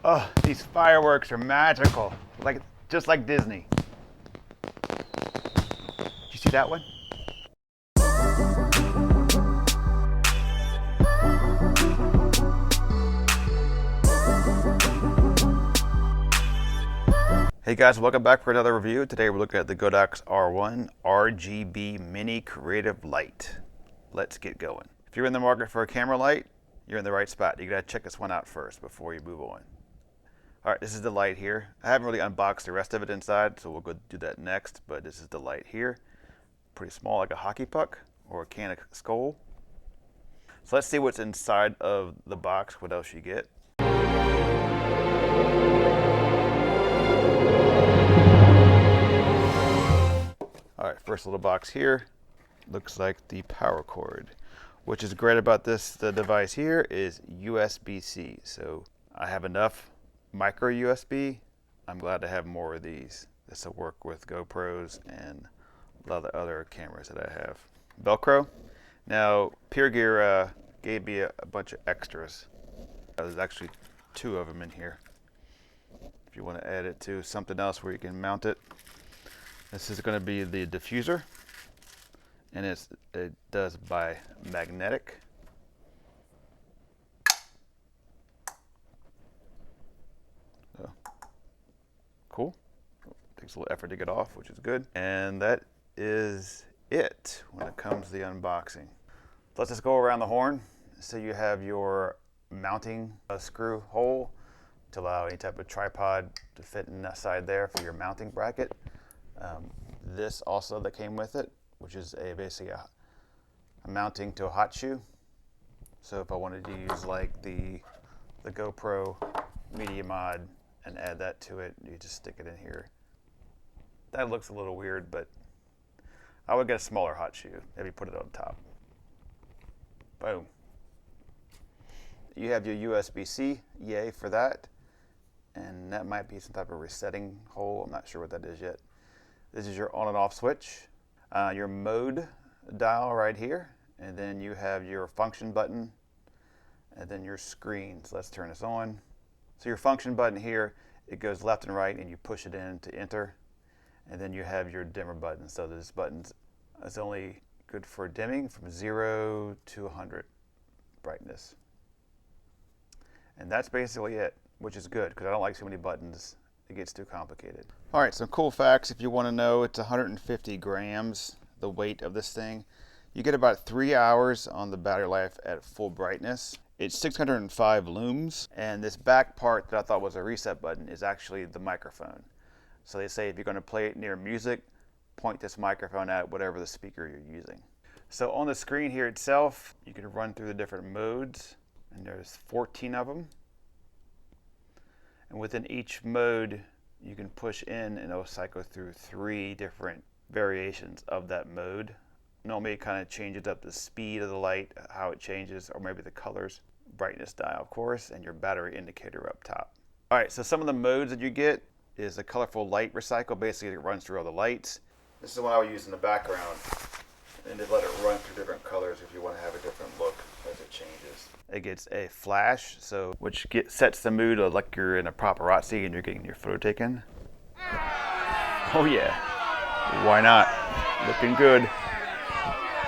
Oh, these fireworks are magical. Just like Disney. Did you see that one? Hey guys, welcome back for another review. Today we're looking at the Godox R1 RGB Mini Creative Light. Let's get going. If you're in the market for a camera light, you're in the right spot. You gotta check this one out first before you move on. All right, this is the light here. I haven't really unboxed the rest of it inside, so we'll go do that next, but this is the light here. Pretty small, like a hockey puck or a can of Skol. So let's see what's inside of the box, what else you get. All right, first little box here. Looks like the power cord. Which is great about the device here is USB-C. So I have enough micro USB. I'm glad to have more of these. This will work with GoPros and a lot of the other cameras that I have. Velcro. Now, Pure Gear gave me a bunch of extras. There's actually 2 of them in here. If you want to add it to something else where you can mount it. This is going to be the diffuser. And it does by magnetic. So, cool. Takes a little effort to get off, which is good. And that is it when it comes to the unboxing. Let's just go around the horn. So you have your mounting screw hole to allow any type of tripod to fit in that side there for your mounting bracket. This also that came with it, which is basically a mounting to a hot shoe. So if I wanted to use like the GoPro Media Mod and add that to it, you just stick it in here. That looks a little weird, but I would get a smaller hot shoe. Maybe put it on top. Boom. You have your USB-C, yay for that. And that might be some type of resetting hole. I'm not sure what that is yet. This is your on and off switch. Your mode dial right here, and then you have your function button, and then your screen. So let's turn this on. So your function button here, it goes left and right, and you push it in to enter, and then you have your dimmer button. So this button is only good for dimming from 0 to 100 brightness. And that's basically it, which is good because I don't like too many buttons. It gets too complicated. All right, some cool facts if you want to know. It's 150 grams, the weight of this thing. You get about 3 hours on the battery life at full brightness. It's 605 looms, and this back part that I thought was a reset button is actually the microphone. So they say if you're going to play it near music, point this microphone at whatever the speaker you're using. So on the screen here itself, you can run through the different modes, and there's 14 of them. And within each mode, you can push in and it'll cycle through 3 different variations of that mode. Normally it kind of changes up the speed of the light, how it changes, or maybe the colors, brightness dial, of course, and your battery indicator up top. All right, so some of the modes that you get is a colorful light recycle. Basically, it runs through all the lights. This is what I would use in the background, and just let it run through different colors if you want to have a different look as it changes. It gets a flash, which sets the mood of like you're in a paparazzi and you're getting your photo taken. Oh yeah, why not? Looking good.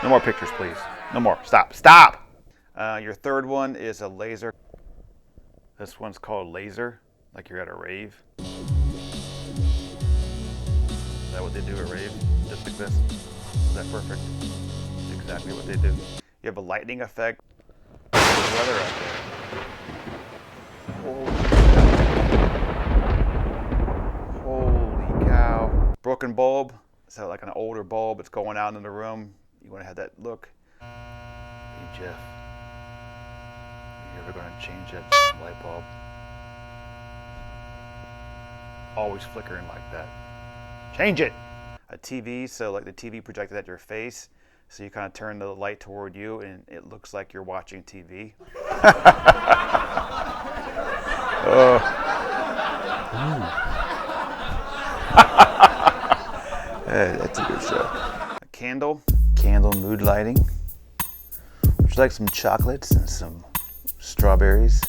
No more pictures, please. No more. Stop. Stop! Your third one is a laser. This one's called laser, like you're at a rave. Is that what they do at rave? Just like this? Is that perfect? That's exactly what they do. You have a lightning effect. Weather out there. Holy cow. Broken bulb. So like an older bulb, it's going out in the room. You want to have that look. Hey Jeff, you ever going to change that light bulb? Always flickering like that. Change it! A TV, so like the TV projected at your face. So you kind of turn the light toward you and it looks like you're watching TV. Hey, that's a good show. A candle mood lighting. Would you like some chocolates and some strawberries?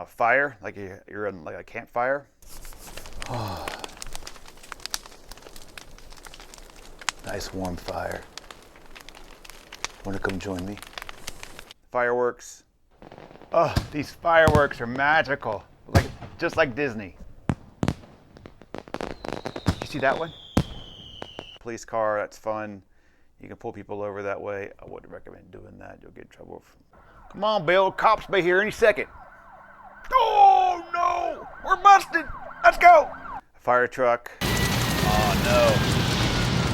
fire, like you're in like a campfire. Nice warm fire. Want to come join me? Fireworks. Oh, these fireworks are magical. Just like Disney. You see that one? Police car, that's fun. You can pull people over that way. I wouldn't recommend doing that. You'll get in trouble. Come on, Bill. Cops be here any second. Oh, no. We're busted. Let's go. Fire truck. Oh, no.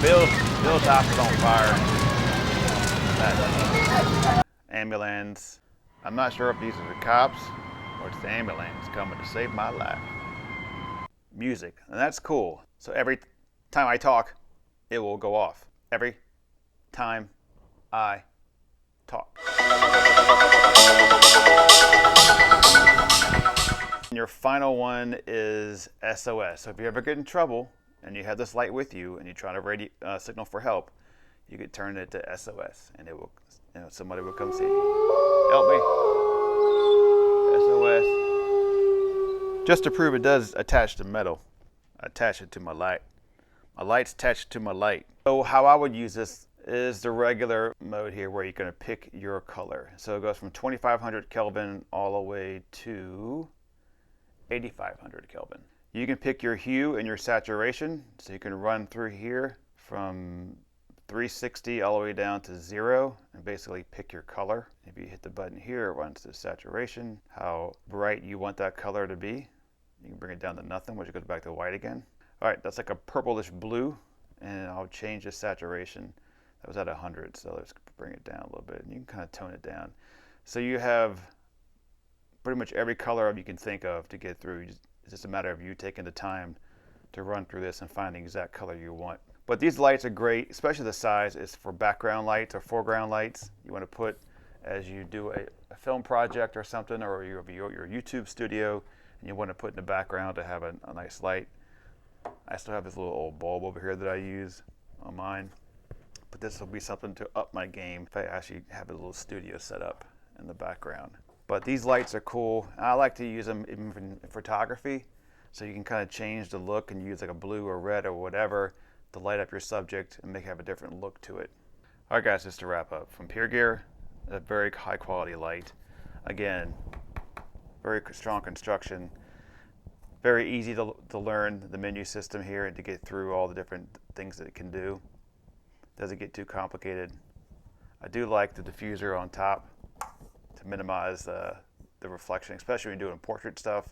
Bill's house is on fire. Ambulance. I'm not sure if these are the cops or it's the ambulance coming to save my life. Music. And that's cool. So every time I talk, it will go off. Every time I talk. And your final one is SOS. So if you ever get in trouble and you have this light with you and you try to signal for help, you could turn it to SOS and it will, somebody will come see you. Help me. SOS. Just to prove it does attach to metal, attach it to my light. My light's attached to my light. So how I would use this is the regular mode here where you're going to pick your color. So it goes from 2500 Kelvin all the way to 8500 Kelvin. You can pick your hue and your saturation. So you can run through here from 360 all the way down to 0 and basically pick your color. If you hit the button here, it runs to saturation, how bright you want that color to be. You can bring it down to nothing, which goes back to white again. All right, that's like a purplish blue, and I'll change the saturation. That was at 100, so let's bring it down a little bit. And you can kind of tone it down. So you have pretty much every color you can think of to get through. It's just a matter of you taking the time to run through this and find the exact color you want. But these lights are great, especially the size. It's for background lights or foreground lights. You want to put as you do a film project or something, or your YouTube studio, and you want to put in the background to have a nice light. I still have this little old bulb over here that I use on mine. But this will be something to up my game if I actually have a little studio set up in the background. But these lights are cool. I like to use them even in photography. So you can kind of change the look and use like a blue or red or whatever to light up your subject and have a different look to it. All right, guys, just to wrap up. From Pure Gear, a very high quality light. Again, very strong construction. Very easy to learn the menu system here and to get through all the different things that it can do. Doesn't get too complicated. I do like the diffuser on top to minimize the reflection, especially when you're doing portrait stuff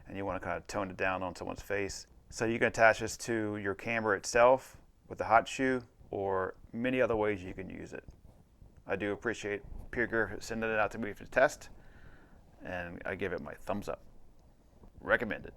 and you want to kind of tone it down on someone's face. So you can attach this to your camera itself with the hot shoe or many other ways you can use it. I do appreciate Pure Gear sending it out to me for test, and I give it my thumbs up. Recommended.